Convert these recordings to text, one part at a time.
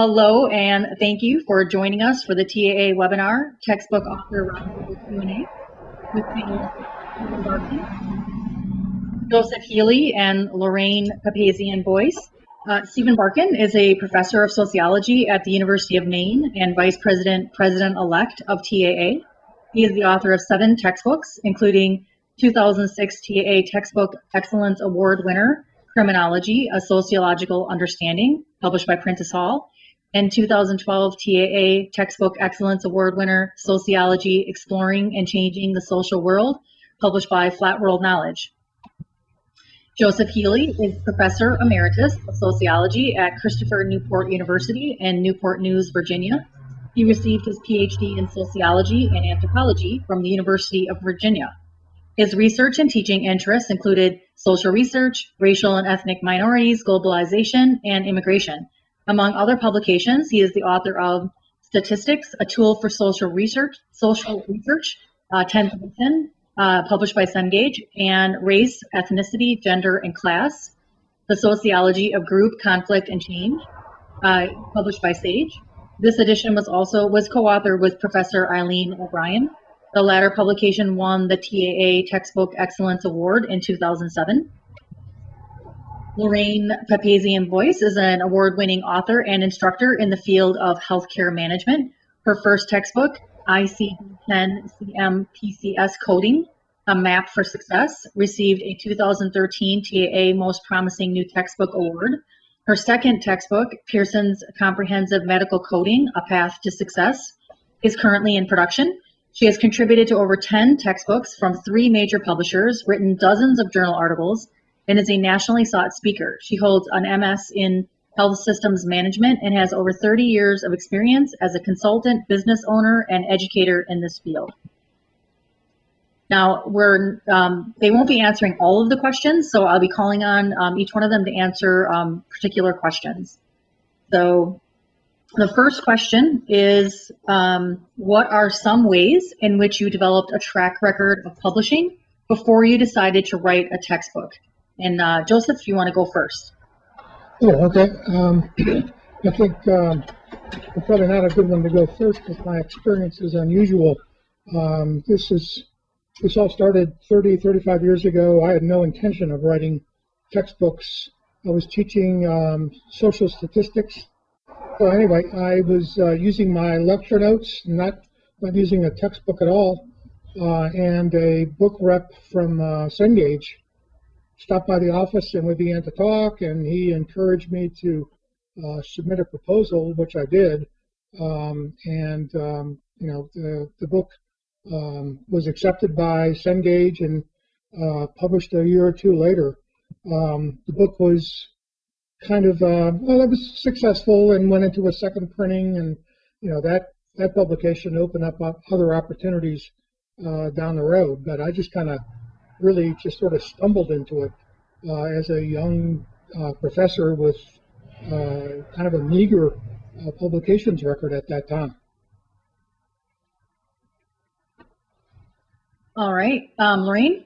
Hello, and thank you for joining us for the TAA webinar, Textbook Author Roundtable Q&A with panelists Barkan, Joseph Healey, and Lorraine Papazian-Boyce. Stephen Barkan is a professor of sociology at the University of Maine and vice president-elect of TAA. He is the author of 7 textbooks, including 2006 TAA Textbook Excellence Award winner, Criminology, A Sociological Understanding, published by Prentice Hall, and 2012 TAA Textbook Excellence Award winner, Sociology, Exploring and Changing the Social World, published by Flat World Knowledge. Joseph Healey is Professor Emeritus of Sociology at Christopher Newport University in Newport News, Virginia. He received his PhD in Sociology and Anthropology from the University of Virginia. His research and teaching interests included social research, racial and ethnic minorities, globalization, and immigration. Among other publications, he is the author of Statistics, A Tool for Social Research, 10th edition, published by Cengage, and Race, Ethnicity, Gender, and Class, The Sociology of Group, Conflict, and Change, published by Sage. This edition was co-authored with Professor Eileen O'Brien. The latter publication won the TAA Textbook Excellence Award in 2007. Lorraine Papazian-Boyce is an award-winning author and instructor in the field of healthcare management. Her first textbook, ICD-10 PCS Coding, A Map for Success, received a 2013 TAA Most Promising New Textbook Award. Her second textbook, Pearson's Comprehensive Medical Coding, A Path to Success, is currently in production. She has contributed to over 10 textbooks from 3 major publishers, written dozens of journal articles, and is a nationally sought speaker. She holds an MS in Health Systems Management and has over 30 years of experience as a consultant, business owner, and educator in this field. Now, they won't be answering all of the questions, so I'll be calling on each one of them to answer particular questions. So the first question is, what are some ways in which you developed a track record of publishing before you decided to write a textbook? And Joseph, if you want to go first. Oh, okay. I think I'm probably not a good one to go first because my experience is unusual. This all started 35 years ago. I had no intention of writing textbooks. I was teaching social statistics. So anyway, I was using my lecture notes, not using a textbook at all, and a book rep from Cengage stopped by the office and we began to talk, and he encouraged me to submit a proposal, which I did, the book was accepted by Cengage and published a year or two later. The book was kind of it was successful and went into a second printing, and that publication opened up other opportunities down the road. But I just kind of really just sort of stumbled into it as a young professor with kind of a meager publications record at that time. All right, Lorraine?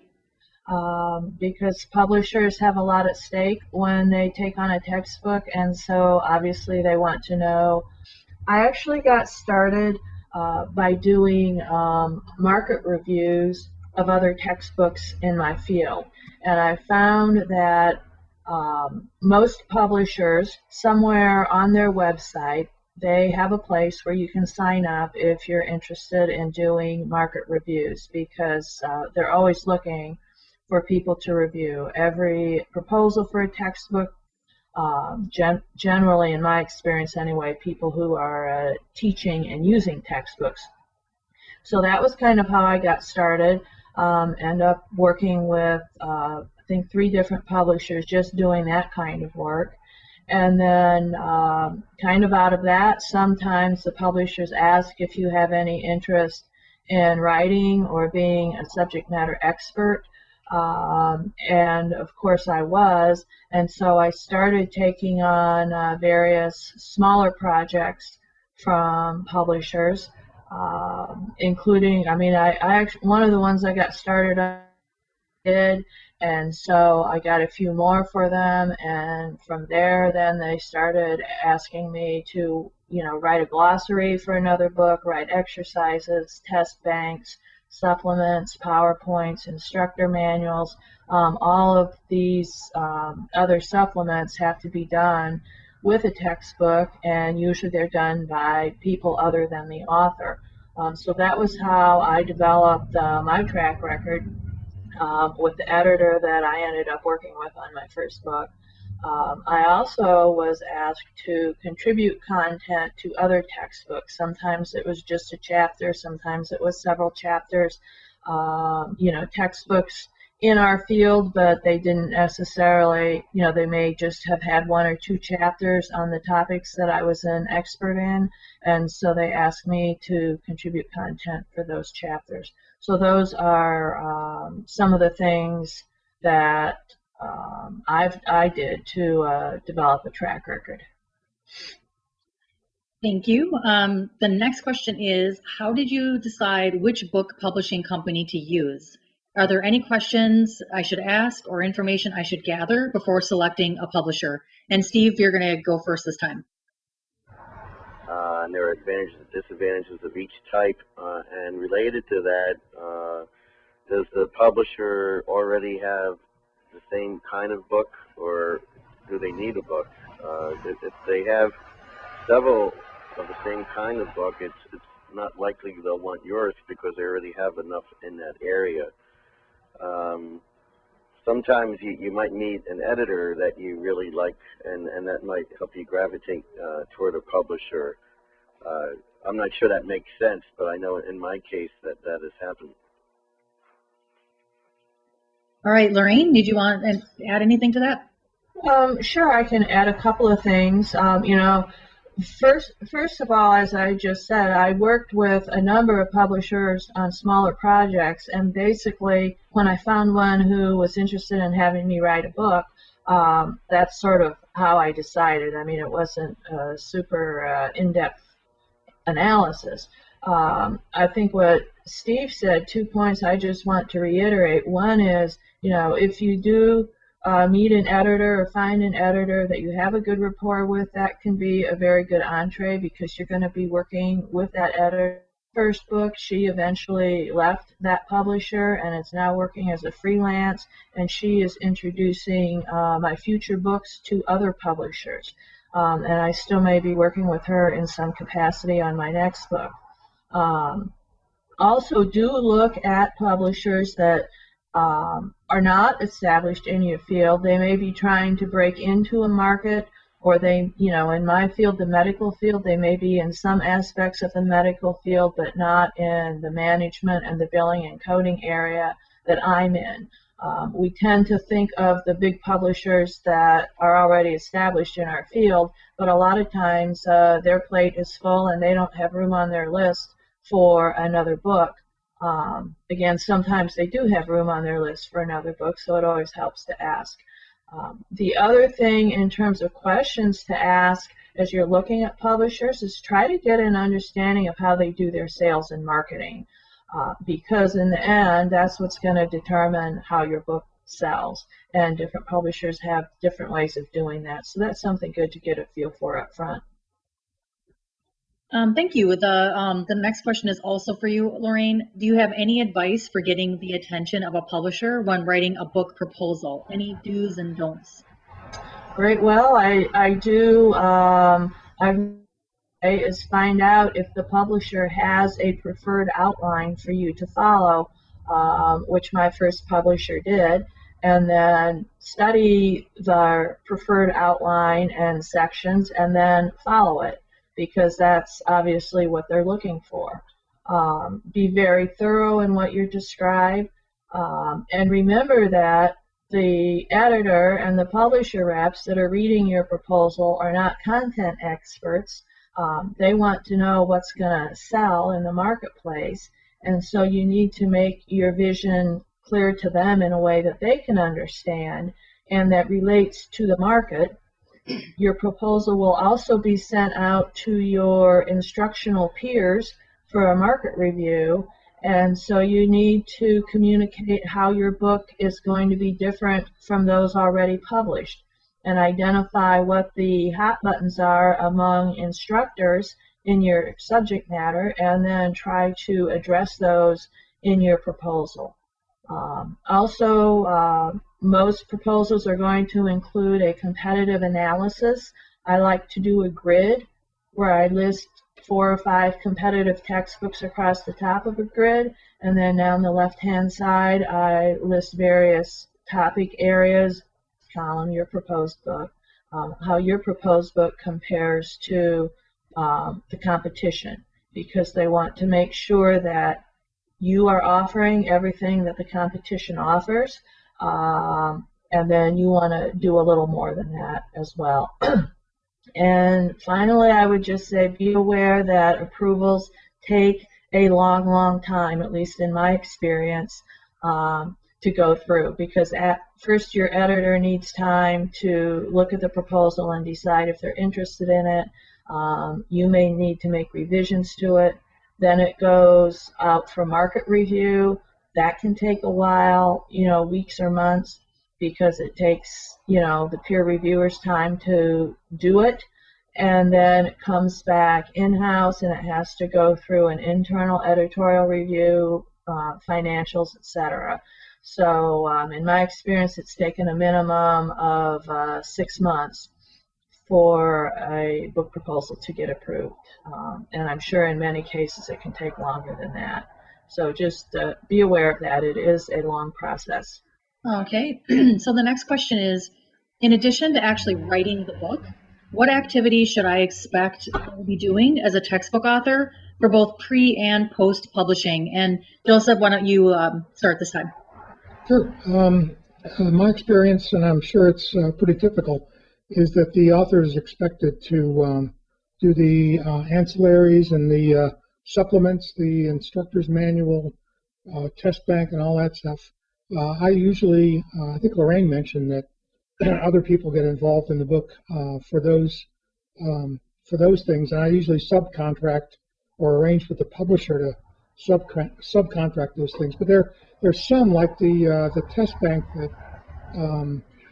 Because publishers have a lot at stake when they take on a textbook, and so obviously they want to know. I actually got started by doing market reviews of other textbooks in my field, and I found that most publishers, somewhere on their website, they have a place where you can sign up if you're interested in doing market reviews, because they're always looking for people to review. Every proposal for a textbook, generally in my experience anyway, people who are teaching and using textbooks. So that was kind of how I got started. Ended up working with I think 3 different publishers just doing that kind of work. And then kind of out of that, sometimes the publishers ask if you have any interest in writing or being a subject matter expert. And of course I was, and so I started taking on various smaller projects from publishers, including, I actually, one of the ones I got started on did And so I got a few more for them, and from there, then they started asking me to, write a glossary for another book, write exercises, test banks, supplements, PowerPoints, instructor manuals. All of these other supplements have to be done with a textbook, and usually they're done by people other than the author. So that was how I developed my track record with the editor that I ended up working with on my first book. I also was asked to contribute content to other textbooks. Sometimes it was just a chapter, sometimes it was several chapters. Textbooks in our field, but they didn't necessarily, they may just have had one or two chapters on the topics that I was an expert in, and so they asked me to contribute content for those chapters. So those are some of the things that I did to develop a track record. Thank you. The next question is, how did you decide which book publishing company to use? Are there any questions I should ask or information I should gather before selecting a publisher? And Steve, you're going to go first this time. And there are advantages and disadvantages of each type. And related to that, does the publisher already have the same kind of book, or do they need a book? If they have several of the same kind of book, it's not likely they'll want yours because they already have enough in that area. Sometimes you might meet an editor that you really like, and that might help you gravitate toward a publisher. I'm not sure that makes sense, but I know in my case that has happened. All right, Lorraine, did you want to add anything to that? Sure, I can add a couple of things. First of all, as I just said, I worked with a number of publishers on smaller projects, and basically when I found one who was interested in having me write a book, that's sort of how I decided. I mean, it wasn't a super in-depth analysis. I think what Steve said, 2 points I just want to reiterate. One is, if you do meet an editor or find an editor that you have a good rapport with, that can be a very good entree because you're going to be working with that editor. First book, she eventually left that publisher and is now working as a freelance, and she is introducing my future books to other publishers. And I still may be working with her in some capacity on my next book. Also, do look at publishers that are not established in your field. They may be trying to break into a market, or they, in my field, the medical field, they may be in some aspects of the medical field, but not in the management and the billing and coding area that I'm in. We tend to think of the big publishers that are already established in our field, but a lot of times their plate is full and they don't have room on their list for another book. Again, sometimes they do have room on their list for another book, so it always helps to ask. The other thing in terms of questions to ask as you're looking at publishers is try to get an understanding of how they do their sales and marketing, because in the end, that's what's going to determine how your book sells, and different publishers have different ways of doing that. So that's something good to get a feel for up front. Thank you. The next question is also for you, Lorraine. Do you have any advice for getting the attention of a publisher when writing a book proposal? Any do's and don'ts? Great. Well, I do. Is find out if the publisher has a preferred outline for you to follow, which my first publisher did, and then study the preferred outline and sections and then follow it, because that's obviously what they're looking for. Be very thorough in what you describe, and remember that the editor and the publisher reps that are reading your proposal are not content experts. They want to know what's going to sell in the marketplace, and so you need to make your vision clear to them in a way that they can understand and that relates to the market. Your proposal will also be sent out to your instructional peers for a market review, And so you need to communicate how your book is going to be different from those already published, and identify what the hot buttons are among instructors in your subject matter, and then try to address those in your proposal. Also, most proposals are going to include a competitive analysis. I like to do a grid where I list 4 or 5 competitive textbooks across the top of a grid, and then down the left-hand side, I list various topic areas, column your proposed book, how your proposed book compares to the competition, because they want to make sure that you are offering everything that the competition offers, and then you want to do a little more than that as well. And finally, I would just say be aware that approvals take a long, long time, at least in my experience, to go through, because at first your editor needs time to look at the proposal and decide if they're interested in it. You may need to make revisions to it. Then it goes out for market review. That can take a while, weeks or months, because it takes, the peer reviewers time to do it. And then it comes back in-house, and it has to go through an internal editorial review, financials, etc. So in my experience, it's taken a minimum of 6 months for a book proposal to get approved. And I'm sure in many cases it can take longer than that. So just be aware of that. It is a long process. Okay, so the next question is, in addition to actually writing the book, what activities should I expect to be doing as a textbook author for both pre and post publishing? And Joseph, why don't you start this time? Sure. My experience, and I'm sure it's pretty typical, is that the author is expected to do the ancillaries and the supplements, the instructor's manual, test bank, and all that stuff. I usually, I think Lorraine mentioned that other people get involved in the book for those things, and I usually subcontract or arrange with the publisher to subcontract those things. But there's some, like the test bank, that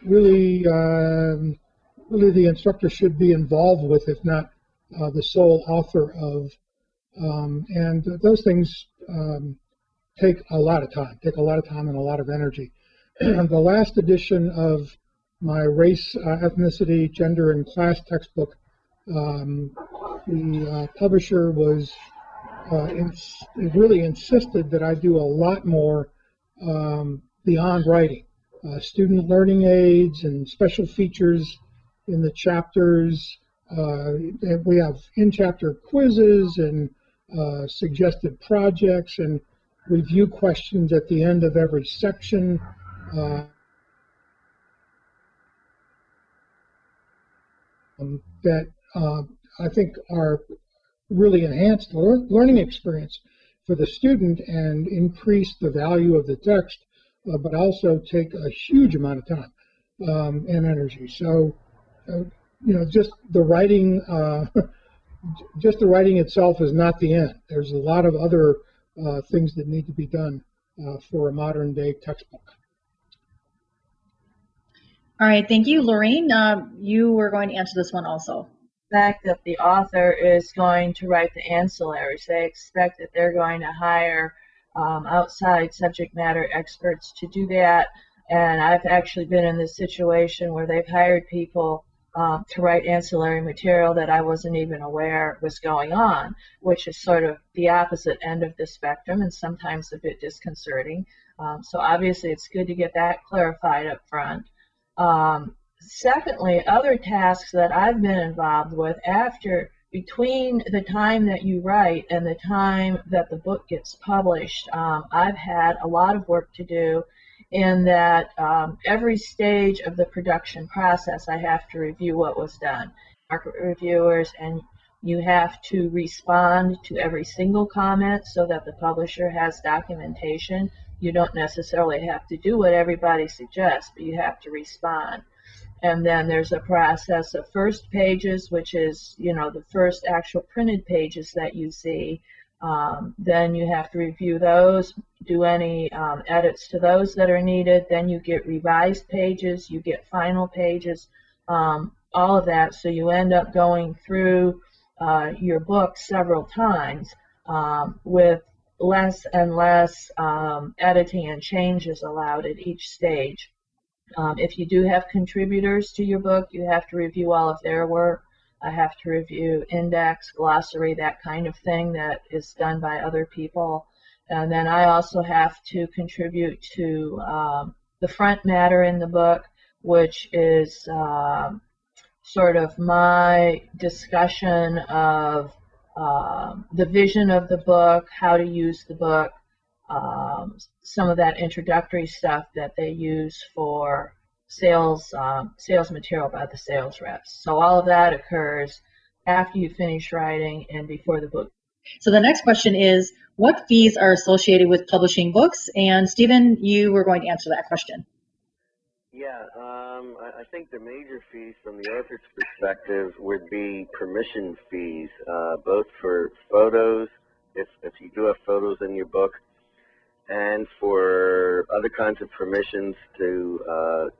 really the instructor should be involved with, if not the sole author of. And those things take a lot of time and a lot of energy. The last edition of my race, ethnicity, gender, and class textbook, the publisher was really insisted that I do a lot more beyond writing. Student learning aids and special features in the chapters. We have in-chapter quizzes and suggested projects and review questions at the end of every section. That I think are really enhanced the learning experience for the student and increase the value of the text, but also take a huge amount of time and energy. So, just the writing, just the writing itself is not the end. There's a lot of other things that need to be done for a modern day textbook. All right, thank you. Lorraine, you were going to answer this one also. The fact that the author is going to write the ancillaries, they expect that they're going to hire outside subject matter experts to do that. And I've actually been in this situation where they've hired people to write ancillary material that I wasn't even aware was going on, which is sort of the opposite end of the spectrum and sometimes a bit disconcerting. So obviously it's good to get that clarified up front. Secondly, other tasks that I've been involved with between the time that you write and the time that the book gets published, I've had a lot of work to do in that every stage of the production process, I have to review what was done. Market reviewers, and you have to respond to every single comment so that the publisher has documentation. You don't necessarily have to do what everybody suggests, but you have to respond. And then there's a process of first pages, which is, the first actual printed pages that you see. Then you have to review those, do any edits to those that are needed. Then you get revised pages, you get final pages, all of that. So you end up going through your book several times with less and less editing and changes allowed at each stage. If you do have contributors to your book, you have to review all of their work. I have to review index, glossary, that kind of thing that is done by other people. And then I also have to contribute to the front matter in the book, which is sort of my discussion of the vision of the book, how to use the book, some of that introductory stuff that they use for sales material by the sales reps. So all of that occurs after you finish writing and before the book. So the next question is, what fees are associated with publishing books? And Stephen, you were going to answer that question. Yeah, I think the major fees from the author's perspective would be permission fees, both for photos, if you do have photos in your book, and for other kinds of permissions to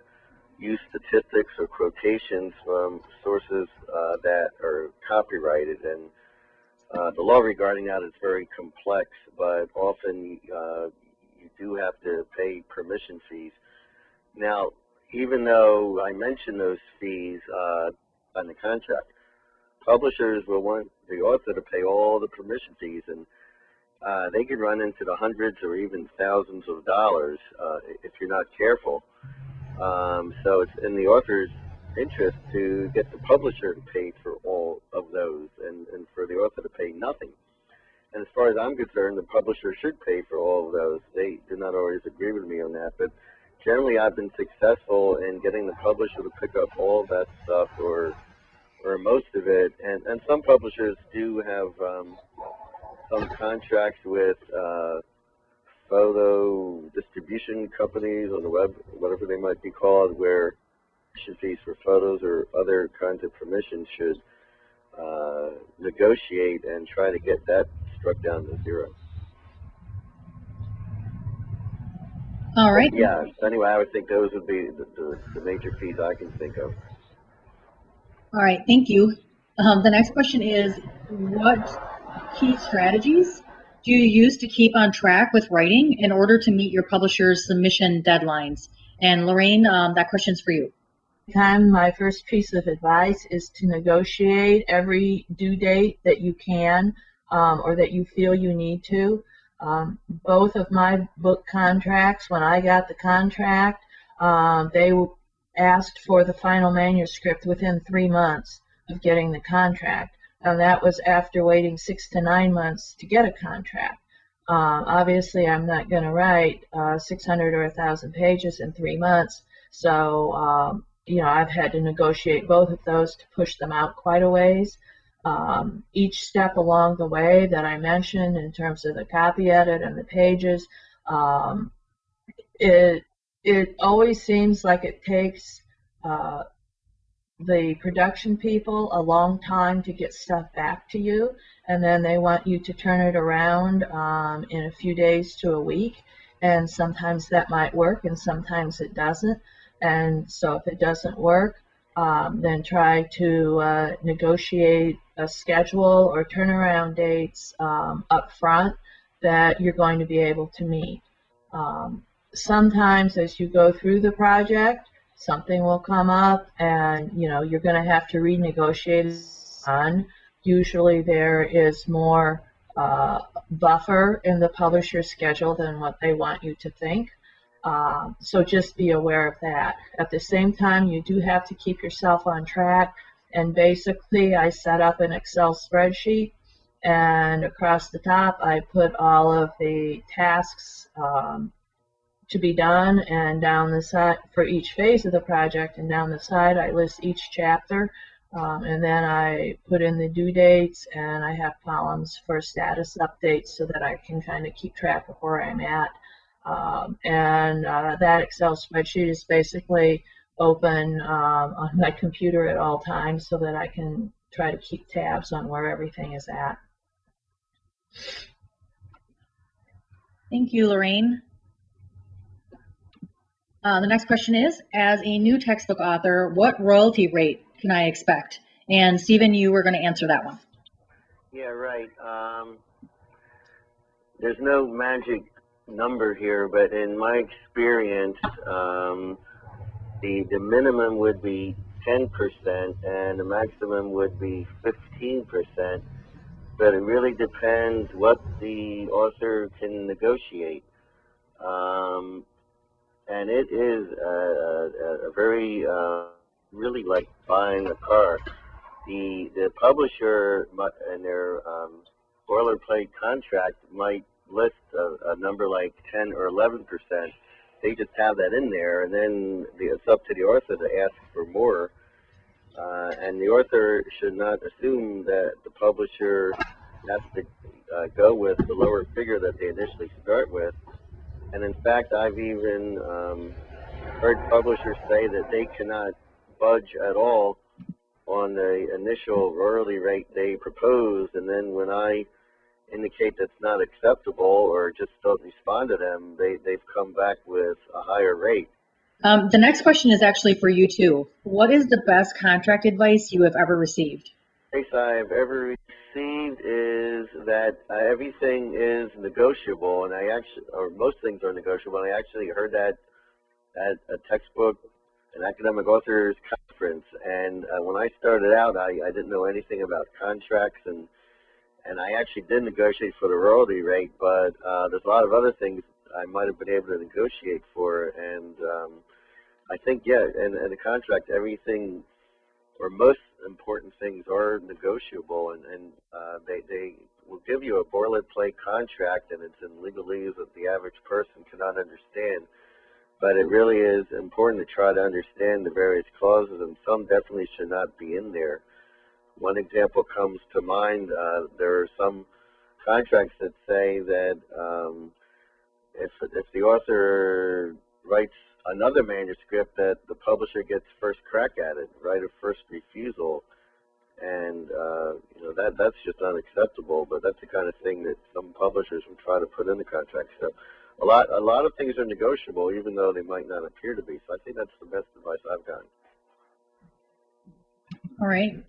use statistics or quotations from sources that are copyrighted. And the law regarding that is very complex, but often you do have to pay permission fees. Now, even though I mentioned those fees on the contract, publishers will want the author to pay all the permission fees, and they can run into the hundreds or even thousands of dollars if you're not careful. So it's in the author's interest to get the publisher to pay for all of those and for the author to pay nothing. And as far as I'm concerned, the publisher should pay for all of those. They do not always agree with me on that, but generally I've been successful in getting the publisher to pick up all of that stuff or most of it. And some publishers do have some contracts with photo distribution companies on the web, whatever they might be called, where permission fees for photos or other kinds of permissions should negotiate and try to get that struck down to zero. All right. Yeah, anyway, I would think those would be the major fees I can think of. All right, thank you. The next question is, what key strategies do you use to keep on track with writing in order to meet your publisher's submission deadlines? And Lorraine, that question's for you. My first piece of advice is to negotiate every due date that you can or that you feel you need to. Both of my book contracts, when I got the contract, they asked for the final manuscript within 3 months of getting the contract. And that was after waiting 6 to 9 months to get a contract. Obviously, I'm not going to write 600 or 1,000 pages in 3 months. So, I've had to negotiate both of those to push them out quite a ways. Each step along the way that I mentioned in terms of the copy edit and the pages, it always seems like it takes the production people a long time to get stuff back to you, and then they want you to turn it around in a few days to a week, and sometimes that might work and sometimes it doesn't. And so if it doesn't work, then try to negotiate a schedule or turnaround dates up front that you're going to be able to meet. Sometimes as you go through the project, something will come up and you're going to have to renegotiate on. Usually there is more buffer in the publisher's schedule than what they want you to think. So just be aware of that. At the same time, you do have to keep yourself on track. And basically, I set up an Excel spreadsheet, and across the top, I put all of the tasks to be done, and down the side for each phase of the project, and down the side, I list each chapter. And then I put in the due dates, and I have columns for status updates so that I can kind of keep track of where I'm at. That Excel spreadsheet is basically open on my computer at all times so that I can try to keep tabs on where everything is at. Thank you, Lorraine. The next question is, as a new textbook author, what royalty rate can I expect? And Stephen, you were going to answer that one. Yeah, right. There's no magic number here, but in my experience, the minimum would be 10% and the maximum would be 15%. But it really depends what the author can negotiate. And it is a very, really like buying a car. The publisher and their boilerplate contract might list a number like 10 or 11%. They just have that in there, and then it's up to the author to ask for more. And the author should not assume that the publisher has to go with the lower figure that they initially start with. And in fact, I've even heard publishers say that they cannot budge at all on the initial royalty rate they propose, and then when I indicate that's not acceptable or just don't respond to them, they've come back with a higher rate. The next question is actually for you too. What is the best contract advice you have ever received? Advice I've ever received is that everything is negotiable, and or most things are negotiable. And I actually heard that at a textbook, an academic authors conference, and when I started out, I didn't know anything about contracts, and I actually did negotiate for the royalty rate, but there's a lot of other things I might have been able to negotiate for, and I think, yeah, in a contract, everything or most important things are negotiable, and they will give you a boilerplate contract, and it's in legalese that the average person cannot understand. But it really is important to try to understand the various clauses, and some definitely should not be in there. One example comes to mind. There are some contracts that say that if the author writes another manuscript, that the publisher gets first crack at it, right of first refusal, and that's just unacceptable. But that's the kind of thing that some publishers will try to put in the contract. So a lot of things are negotiable, even though they might not appear to be. So I think that's the best advice I've gotten. All right.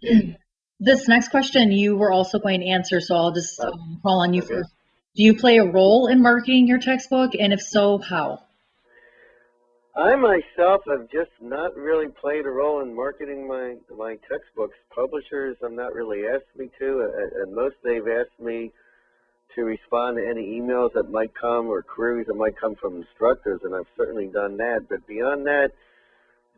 This next question you were also going to answer, so I'll just call on you first. Do you play a role in marketing your textbook, and if so, how? I myself have just not really played a role in marketing my textbooks. Publishers have not really asked me to, and most they've asked me to respond to any emails that might come or queries that might come from instructors, and I've certainly done that. But beyond that,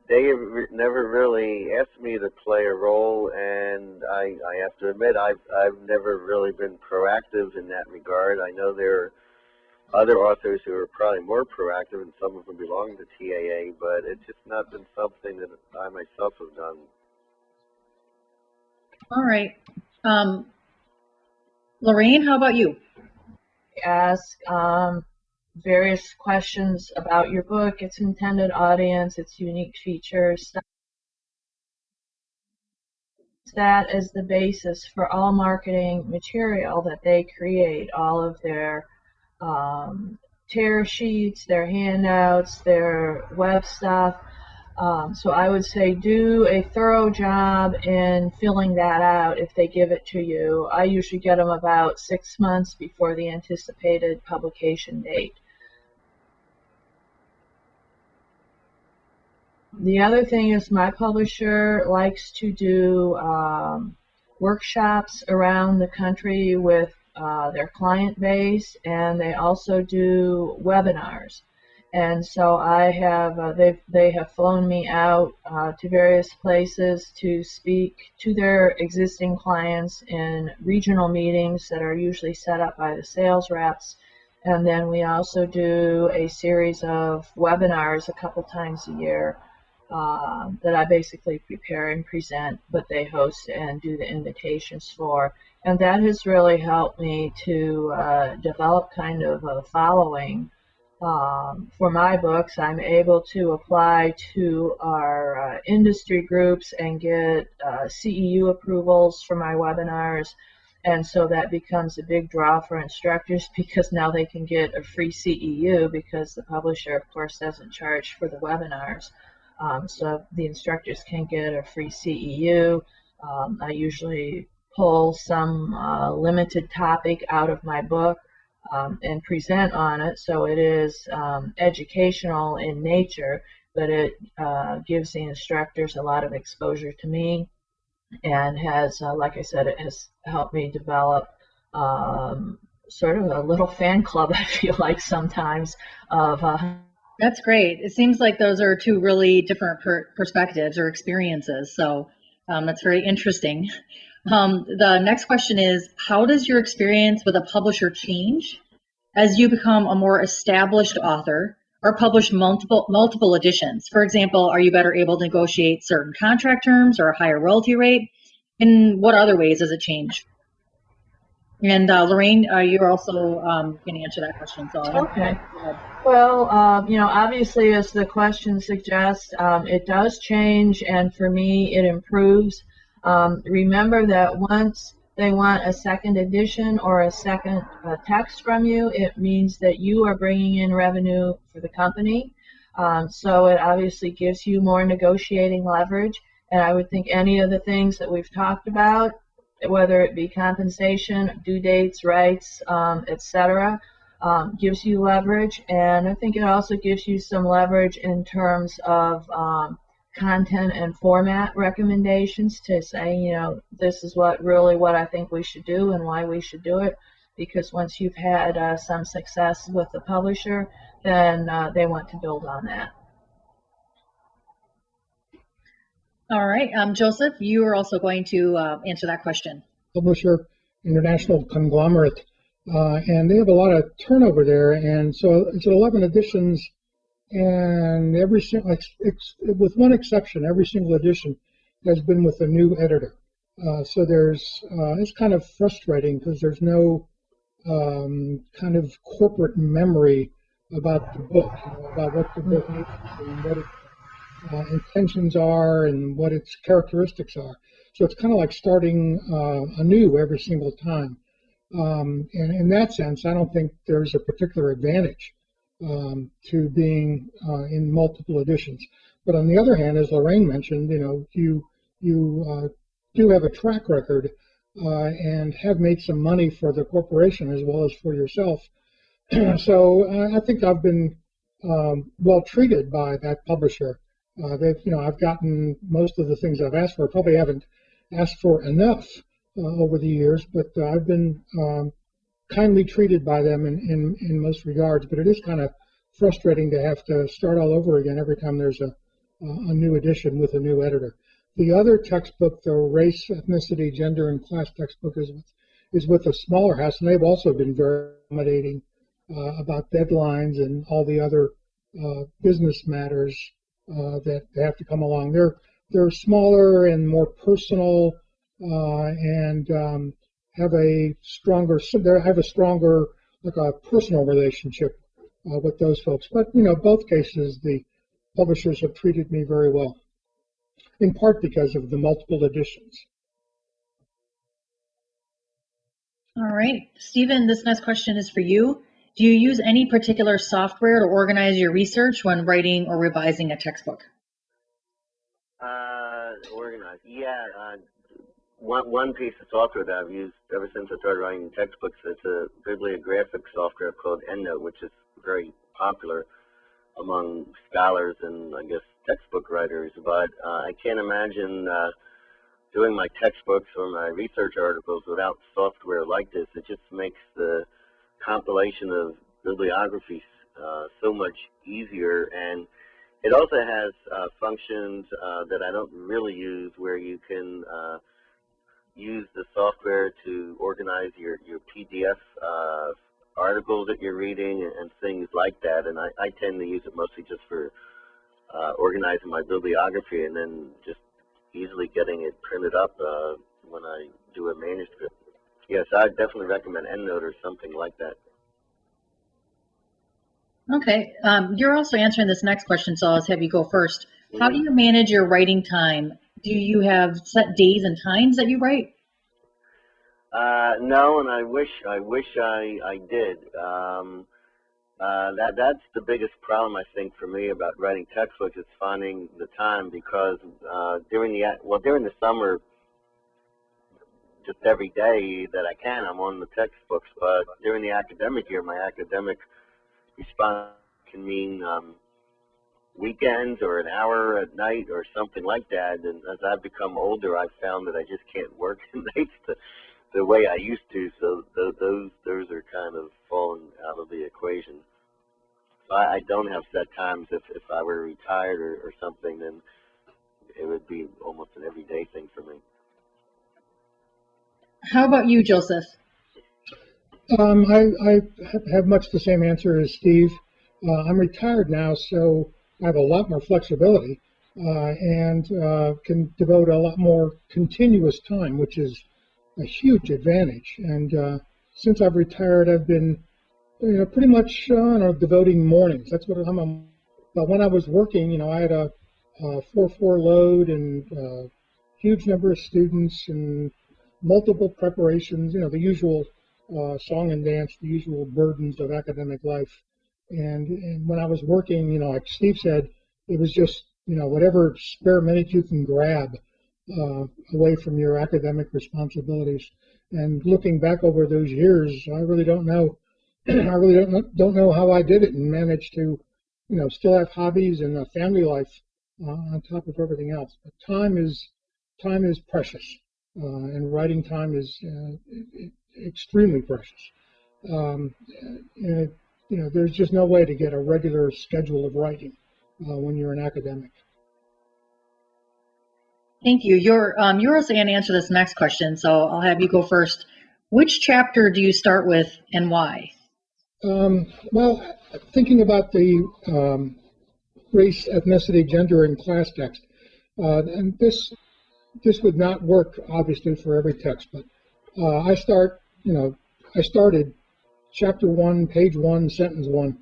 they have never really asked me to play a role, and I have to admit I've never really been proactive in that regard. I know there are other authors who are probably more proactive, and some of them belong to TAA, but it's just not been something that I myself have done. All right. Lorraine, how about you? Ask various questions about your book, its intended audience, its unique features. That is the basis for all marketing material that they create, all of their tear sheets, their handouts, their web stuff. So I would say do a thorough job in filling that out if they give it to you. I usually get them about 6 months before the anticipated publication date. The other thing is my publisher likes to do workshops around the country with their client base, and they also do webinars. And so I have they have flown me out to various places to speak to their existing clients in regional meetings that are usually set up by the sales reps. And then we also do a series of webinars a couple times a year that I basically prepare and present, but they host and do the invitations for. And that has really helped me to develop kind of a following. For my books, I'm able to apply to our industry groups and get CEU approvals for my webinars. And so that becomes a big draw for instructors because now they can get a free CEU because the publisher, of course, doesn't charge for the webinars. So the instructors can get a free CEU. I usually pull some limited topic out of my book and present on it. So it is educational in nature, but it gives the instructors a lot of exposure to me, and has, like I said, it has helped me develop sort of a little fan club, I feel like sometimes, of That's great. It seems like those are two really different perspectives or experiences. So that's very interesting. The next question is, how does your experience with a publisher change as you become a more established author or publish multiple editions? For example, are you better able to negotiate certain contract terms or a higher royalty rate? In what other ways does it change? And Lorraine, you're also going to answer that question. So okay. Well, obviously, as the question suggests, it does change, and for me, it improves. Remember that once they want a second edition or a second text from you, it means that you are bringing in revenue for the company. So it obviously gives you more negotiating leverage. And I would think any of the things that we've talked about, whether it be compensation, due dates, rights, etc., gives you leverage. And I think it also gives you some leverage in terms of content and format recommendations to say, this is what I think we should do and why we should do it. Because once you've had some success with the publisher, then they want to build on that. All right. Joseph, you are also going to answer that question. Publisher, international conglomerate, and they have a lot of turnover there. And so it's 11 editions, and with one exception, every single edition has been with a new editor. So it's kind of frustrating because there's no kind of corporate memory about the book, about what the book is and what its intentions are and what its characteristics are. So it's kind of like starting anew every single time. And in that sense, I don't think there's a particular advantage to being in multiple editions. But on the other hand, as Lorraine mentioned, you do have a track record and have made some money for the corporation as well as for yourself. So I think I've been well treated by that publisher. I've gotten most of the things I've asked for. Probably haven't asked for enough over the years, but I've been kindly treated by them in most regards. But it is kind of frustrating to have to start all over again every time there's a new edition with a new editor. The other textbook, the race, ethnicity, gender, and class textbook, is with a smaller house, and they've also been very accommodating about deadlines and all the other business matters that have to come along. They're smaller and more personal, and have a stronger like a personal relationship with those folks. But both cases, the publishers have treated me very well, in part because of the multiple editions. All right, Stephen, this next question is for you. Do you use any particular software to organize your research when writing or revising a textbook? Organize, yeah. One piece of software that I've used ever since I started writing textbooks, it's a bibliographic software called EndNote, which is very popular among scholars and I guess textbook writers. But I can't imagine doing my textbooks or my research articles without software like this. It just makes the compilation of bibliographies so much easier, and it also has functions that I don't really use, where you can use the software to organize your PDF articles that you're reading and things like that. And I tend to use it mostly just for organizing my bibliography and then just easily getting it printed up when I do a manuscript. Yes, I definitely recommend EndNote or something like that. Okay, you're also answering this next question, so I'll have you go first. How do you manage your writing time? Do you have set days and times that you write? No, and I wish I did. That's the biggest problem I think for me about writing textbooks is finding the time because during the summer, just every day that I can, I'm on the textbooks. But during the academic year, my academic response can mean weekends or an hour at night or something like that. And as I've become older, I've found that I just can't work nights the way I used to. So those are kind of fallen out of the equation. So I don't have set times. If I were retired or something, then it would be almost an everyday thing for me. How about you, Joseph? I have much the same answer as Steve. I'm retired now, so I have a lot more flexibility and can devote a lot more continuous time, which is a huge advantage. And since I've retired, I've been pretty much devoting mornings. That's what I'm on. But when I was working, I had a 4-4 load and a huge number of students and multiple preparations, the usual song and dance, the usual burdens of academic life. And when I was working, like Steve said, it was just, whatever spare minute you can grab away from your academic responsibilities. And looking back over those years, I really don't know. I really don't know how I did it and managed to, still have hobbies and a family life on top of everything else. But time is precious, and writing time is extremely precious. And there's just no way to get a regular schedule of writing when you're an academic. Thank you. You're also going to answer this next question, so I'll have you go first. Which chapter do you start with and why? Well, thinking about the race, ethnicity, gender, and class text, and this would not work obviously for every text, but I started chapter 1, page 1, sentence 1.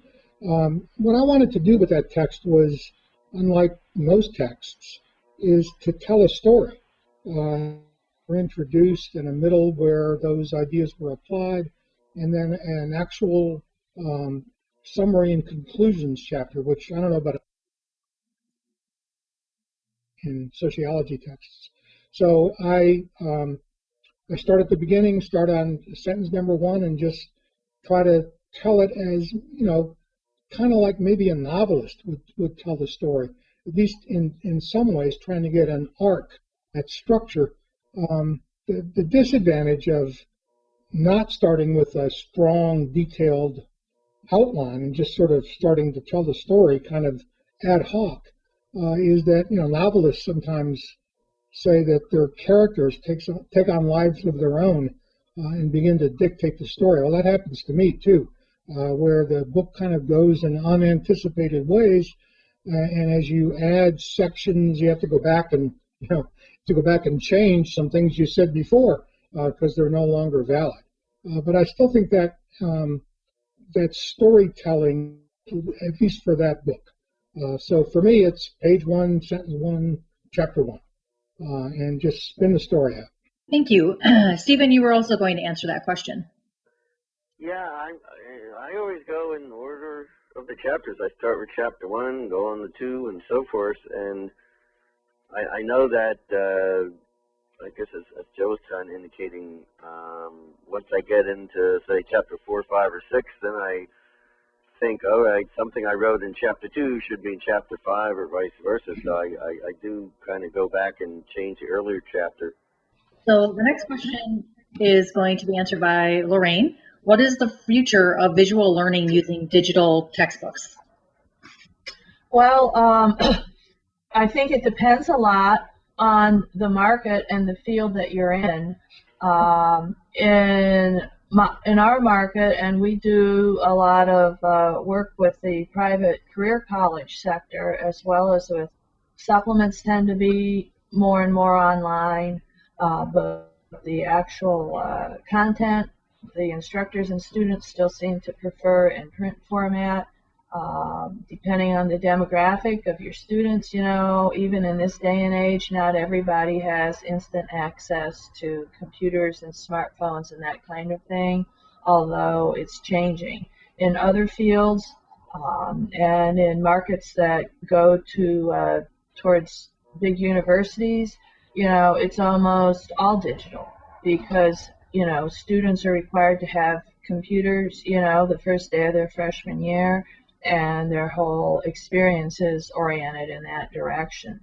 What I wanted to do with that text was, unlike most texts, is to tell a story. We're introduced in a middle where those ideas were applied, and then an actual summary and conclusions chapter, which I don't know about in sociology texts. So I start at the beginning, start on sentence number 1, and just try to tell it as, kind of like maybe a novelist would tell the story, at least in some ways, trying to get an arc, that structure. The disadvantage of not starting with a strong, detailed outline and just sort of starting to tell the story kind of ad hoc is that, novelists sometimes say that their characters take on lives of their own and begin to dictate the story. Well, that happens to me too, where the book kind of goes in unanticipated ways, and as you add sections, you have to go back and change some things you said before because they're no longer valid. But I still think that that storytelling, at least for that book. So for me, it's page 1, sentence 1, chapter 1, and just spin the story out. Thank you. Stephen, you were also going to answer that question. Yeah, I always go in order of the chapters. I start with chapter 1, go on to 2, and so forth. And I know that, I guess as Joe was kind of indicating, once I get into, say, chapter 4, 5, or 6, then I think, all right, something I wrote in chapter 2 should be in chapter 5 or vice versa. So I do kind of go back and change the earlier chapter. So the next question is going to be answered by Lorraine. What is the future of visual learning using digital textbooks? Well, I think it depends a lot on the market and the field that you're in. In our market, and we do a lot of work with the private career college sector, as well as with supplements tend to be more and more online, but the actual content, the instructors and students still seem to prefer in print format. depending on the demographic of your students, even in this day and age, not everybody has instant access to computers and smartphones and that kind of thing, although it's changing. In other fields and in markets that go towards big universities, it's almost all digital because, students are required to have computers, the first day of their freshman year, and their whole experience is oriented in that direction.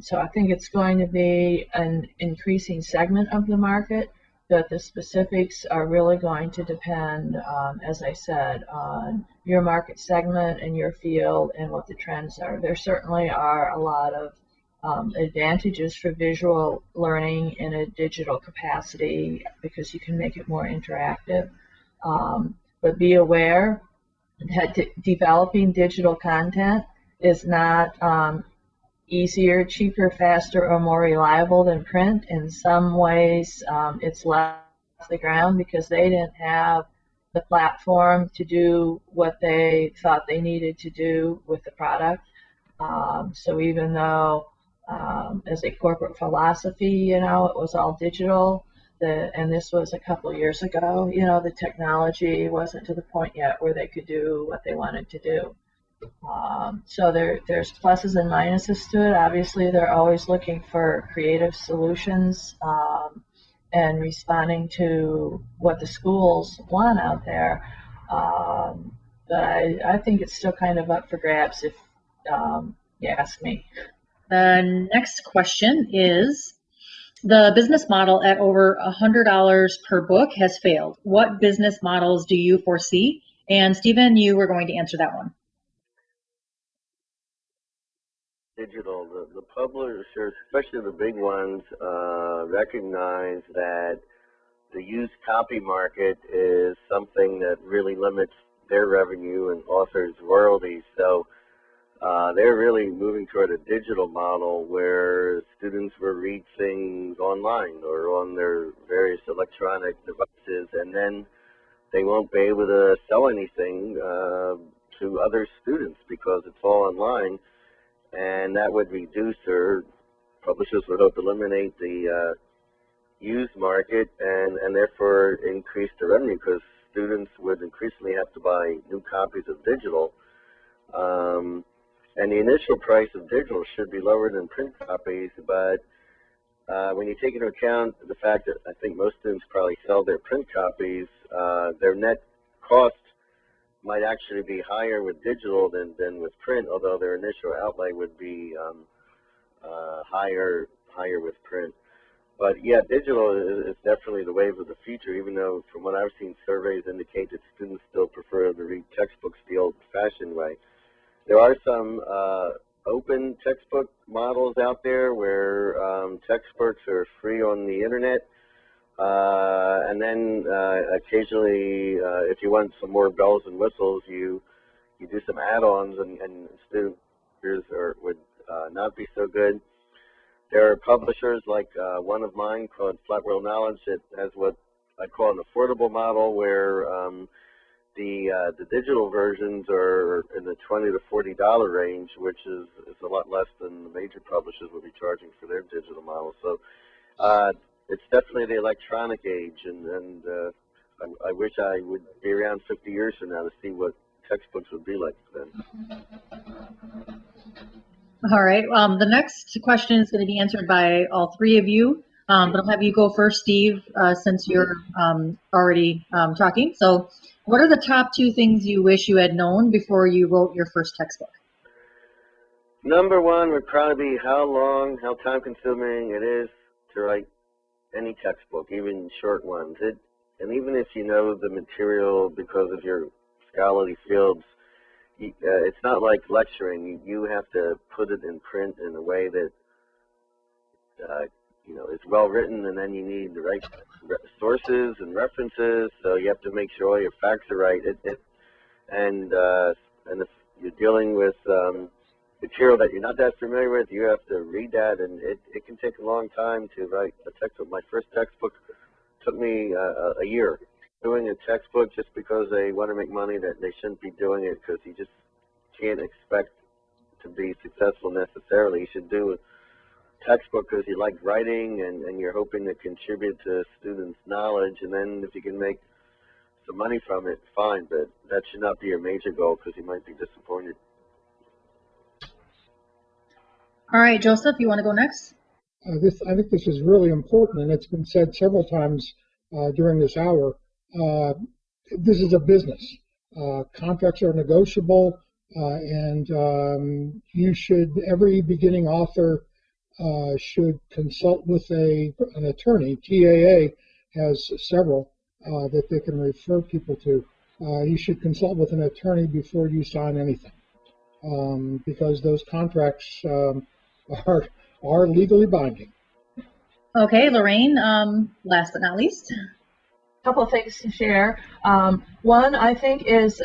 So I think it's going to be an increasing segment of the market, but the specifics are really going to depend, as I said, on your market segment and your field and what the trends are. There certainly are a lot of advantages for visual learning in a digital capacity because you can make it more interactive. But be aware that developing digital content is not easier, cheaper, faster, or more reliable than print. In some ways, it's left the ground because they didn't have the platform to do what they thought they needed to do with the product. So even though as a corporate philosophy, it was all digital, and this was a couple of years ago, the technology wasn't to the point yet where they could do what they wanted to do. So there's pluses and minuses to it. Obviously, they're always looking for creative solutions and responding to what the schools want out there. But I think it's still kind of up for grabs if you ask me. The next question is, the business model at over $100 per book has failed. What business models do you foresee? And Stephen, you were going to answer that one. Digital. The publishers, especially the big ones, recognize that the used copy market is something that really limits their revenue and authors' royalties. So they're really moving toward a digital model where students will read things online or on their various electronic devices, and then they won't be able to sell anything to other students because it's all online, and that would reduce, or publishers would hope eliminate the used market and therefore increase the revenue because students would increasingly have to buy new copies of digital. And the initial price of digital should be lower than print copies, but when you take into account the fact that I think most students probably sell their print copies, their net cost might actually be higher with digital than with print, although their initial outlay would be higher with print. But yeah, digital is definitely the wave of the future, even though from what I've seen, surveys indicate that students still prefer to read textbooks the old-fashioned way. There are some open textbook models out there where textbooks are free on the internet, and then occasionally, if you want some more bells and whistles, you do some add-ons, and students would not be so good. There are publishers like one of mine called Flat World Knowledge that has what I call an affordable model, where the digital versions are in the $20 to $40 range, which is a lot less than the major publishers will be charging for their digital model. So it's definitely the electronic age, and I wish I would be around 50 years from now to see what textbooks would be like then. All right. The next question is going to be answered by all three of you, but I'll have you go first, Steve, since you're already talking. So what are the top two things you wish you had known before you wrote your first textbook? Number one would probably be how time-consuming it is to write any textbook, even short ones. And even if you know the material because of your scholarly fields, it's not like lecturing. You have to put it in print in a way that is well written, and then you need the right sources and references. So you have to make sure all your facts are right. And if you're dealing with material that you're not that familiar with, you have to read that, and it can take a long time to write a textbook. My first textbook took me a year. doing a textbook just because they want to make money, that they shouldn't be doing it, because you just can't expect to be successful necessarily. You should do a textbook because you like writing and you're hoping to contribute to students' knowledge, and then if you can make some money from it, fine, but that should not be your major goal because you might be disappointed. All right, Joseph, you want to go next? I think this is really important, and it's been said several times during this hour. This is a business. Contracts are negotiable, and every beginning author should consult with an attorney. TAA has several that they can refer people to. You should consult with an attorney before you sign anything, because those contracts are legally binding. Okay, Lorraine, last but not least. Couple things to share. One, I think, is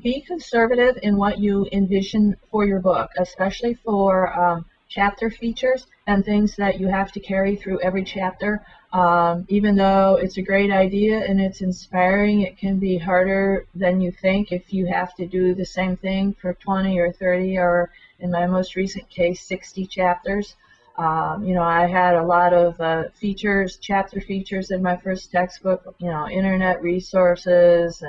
be conservative in what you envision for your book, especially for chapter features and things that you have to carry through every chapter. Even though it's a great idea and it's inspiring, it can be harder than you think if you have to do the same thing for 20 or 30 or, in my most recent case, 60 chapters. I had a lot of chapter features in my first textbook, internet resources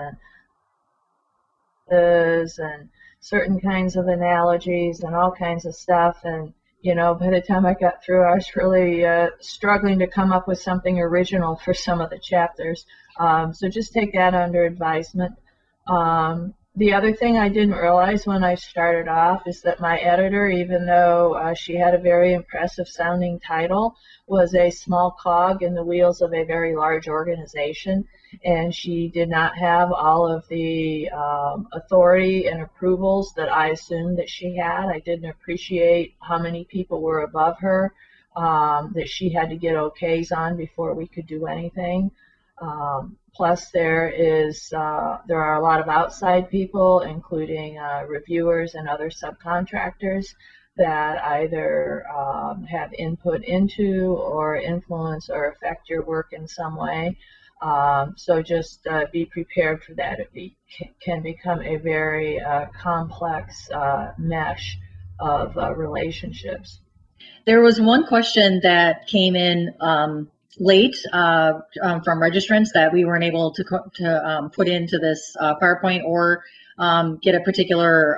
and certain kinds of analogies and all kinds of stuff. And, by the time I got through, I was really struggling to come up with something original for some of the chapters. So just take that under advisement. The other thing I didn't realize when I started off is that my editor, even though she had a very impressive sounding title, was a small cog in the wheels of a very large organization, and she did not have all of the authority and approvals that I assumed that she had. I didn't appreciate how many people were above her that she had to get okays on before we could do anything. Plus, there are a lot of outside people, including reviewers and other subcontractors, that either have input into or influence or affect your work in some way. So just be prepared for that. It can become a very complex mesh of relationships. There was one question that came in late from registrants that we weren't able to put into this PowerPoint or get a particular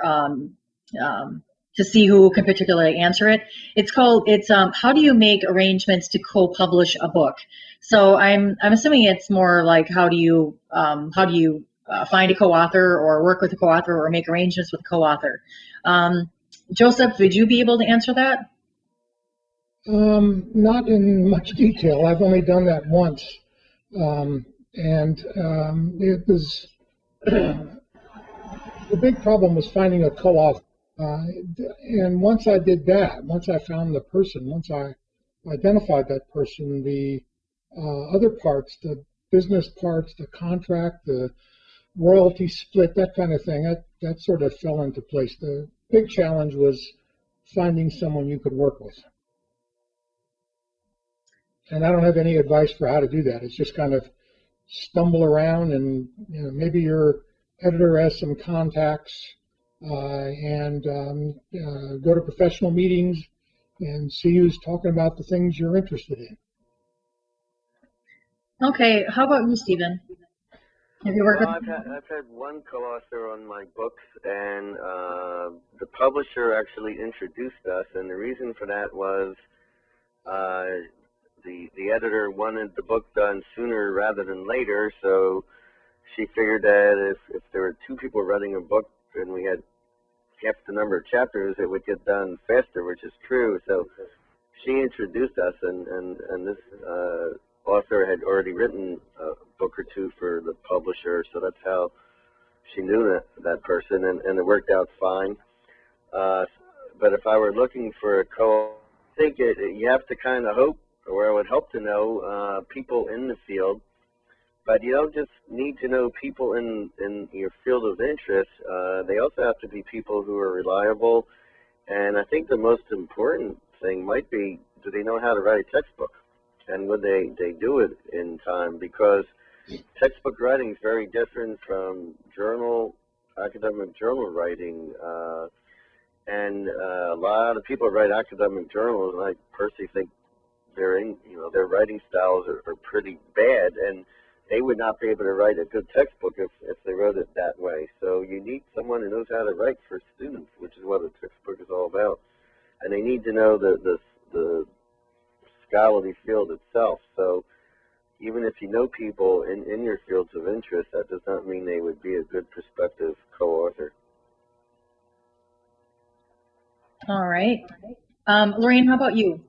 to see who can particularly answer it. It's how do you make arrangements to co-publish a book? So I'm assuming it's more like how do you find a co-author or work with a co-author or make arrangements with a co-author? Joseph, would you be able to answer that? Not in much detail. I've only done that once, and it was the big problem was finding a co-author. And once I did that, once I found the person, once I identified that person, the other parts, the business parts, the contract, the royalty split, that kind of thing, that sort of fell into place. The big challenge was finding someone you could work with. And I don't have any advice for how to do that. It's just kind of stumble around, and maybe your editor has some contacts, and go to professional meetings and see who's talking about the things you're interested in. Okay, how about you, Stephen? Have you worked Well, with? I've had one co-author on my books, and the publisher actually introduced us, and the reason for that was the editor wanted the book done sooner rather than later, so she figured that if there were two people writing a book and we had half the number of chapters, it would get done faster, which is true. So she introduced us, and this author had already written a book or two for the publisher, so that's how she knew that person, and it worked out fine. But if I were looking for a I think you have to kind of hope, or I would hope to know people in the field, but you don't just need to know people in your field of interest. They also have to be people who are reliable, and I think the most important thing might be, do they know how to write a textbook, and would they do it in time? Because textbook writing is very different from academic journal writing. And a lot of people write academic journals, and I personally think their writing styles are pretty bad, and they would not be able to write a good textbook if they wrote it that way. So you need someone who knows how to write for students, which is what a textbook is all about. And they need to know the scholarly field itself. So even if you know people in your fields of interest, that does not mean they would be a good prospective co-author. All right. Lorraine, how about you?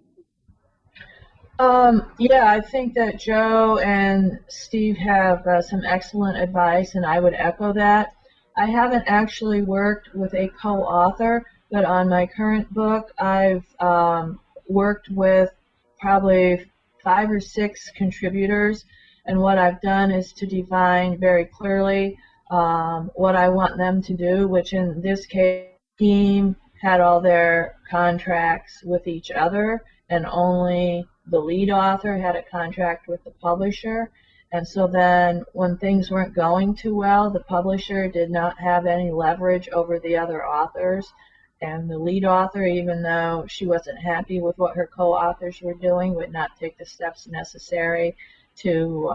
Yeah, I think that Joe and Steve have some excellent advice, and I would echo that. I haven't actually worked with a co-author, but on my current book, I've worked with probably 5 or 6 contributors, and what I've done is to define very clearly what I want them to do, which in this case, the team had all their contracts with each other, and only the lead author had a contract with the publisher. And so then when things weren't going too well, the publisher did not have any leverage over the other authors. And the lead author, even though she wasn't happy with what her co-authors were doing, would not take the steps necessary to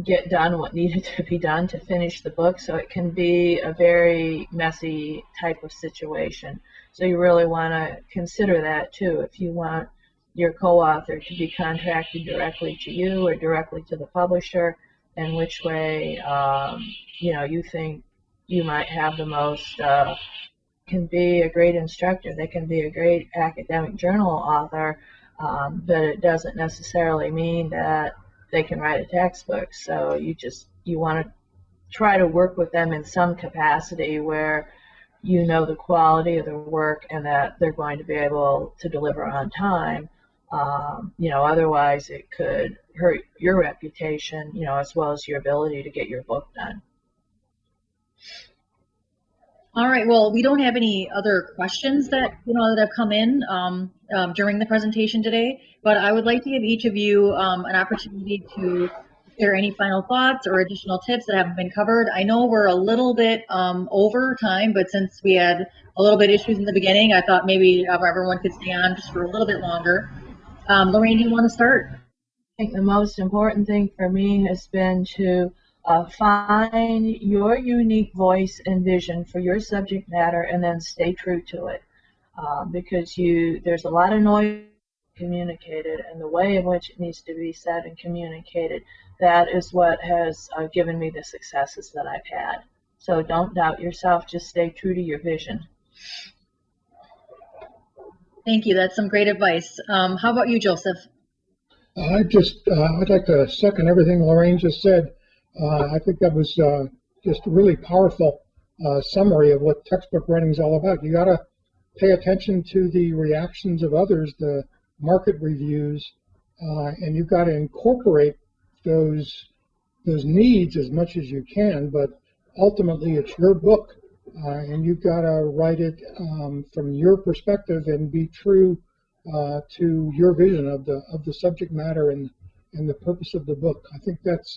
get done what needed to be done to finish the book. So it can be a very messy type of situation. So you really want to consider that too. If you want your co-author to be contracted directly to you or directly to the publisher, and which way you think you might have the most, can be a great instructor. They can be a great academic journal author, but it doesn't necessarily mean that they can write a textbook. So you want to try to work with them in some capacity where you know the quality of their work and that they're going to be able to deliver on time. Otherwise it could hurt your reputation, as well as your ability to get your book done. All right. Well, we don't have any other questions that have come in during the presentation today, but I would like to give each of you an opportunity to share any final thoughts or additional tips that haven't been covered. I know we're a little bit over time, but since we had a little bit issues in the beginning, I thought maybe everyone could stay on just for a little bit longer. Lorraine, do you want to start? I think the most important thing for me has been to find your unique voice and vision for your subject matter, and then stay true to it, because there's a lot of noise communicated, and the way in which it needs to be said and communicated, that is what has given me the successes that I've had. So don't doubt yourself, just stay true to your vision. Thank you. That's some great advice. How about you, Joseph? I'd like to second everything Lorraine just said. I think that was just a really powerful summary of what textbook writing is all about. You got to pay attention to the reactions of others, the market reviews, and you've got to incorporate those needs as much as you can. But ultimately, it's your book, and you've got to write it from your perspective and be true to your vision of the subject matter and the purpose of the book. I think that's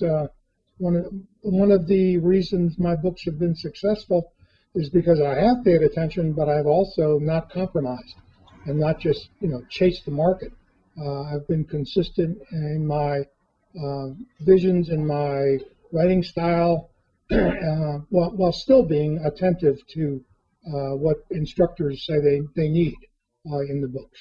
one of the reasons my books have been successful is because I have paid attention, but I've also not compromised and not just chased the market. I've been consistent in my visions and my writing style, while still being attentive to what instructors say they need in the books.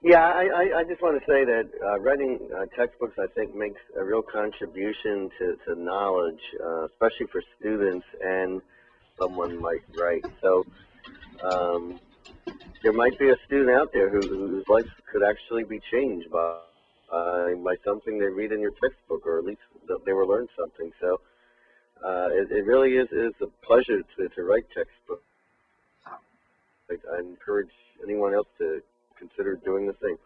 Yeah, I just want to say that writing textbooks, I think, makes a real contribution to knowledge, especially for students and someone might write. So there might be a student out there whose life could actually be changed by something they read in your textbook, or at least they will learn something. So it really is a pleasure to write textbooks. I encourage anyone else to consider doing the same.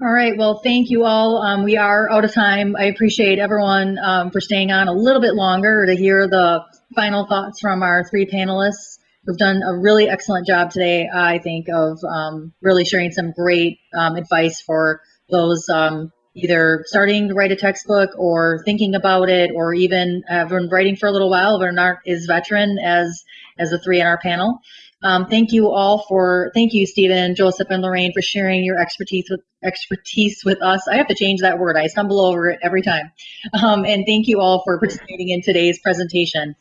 All right. Well, thank you all. We are out of time. I appreciate everyone for staying on a little bit longer to hear the final thoughts from our 3 panelists who've done a really excellent job today, I think, of really sharing some great advice for those, either starting to write a textbook or thinking about it, or even have been writing for a little while but are not as veteran as the three in our panel. Thank you, Stephen, Joseph, and Lorraine, for sharing your expertise with us. I have to change that word. I stumble over it every time. And thank you all for participating in today's presentation.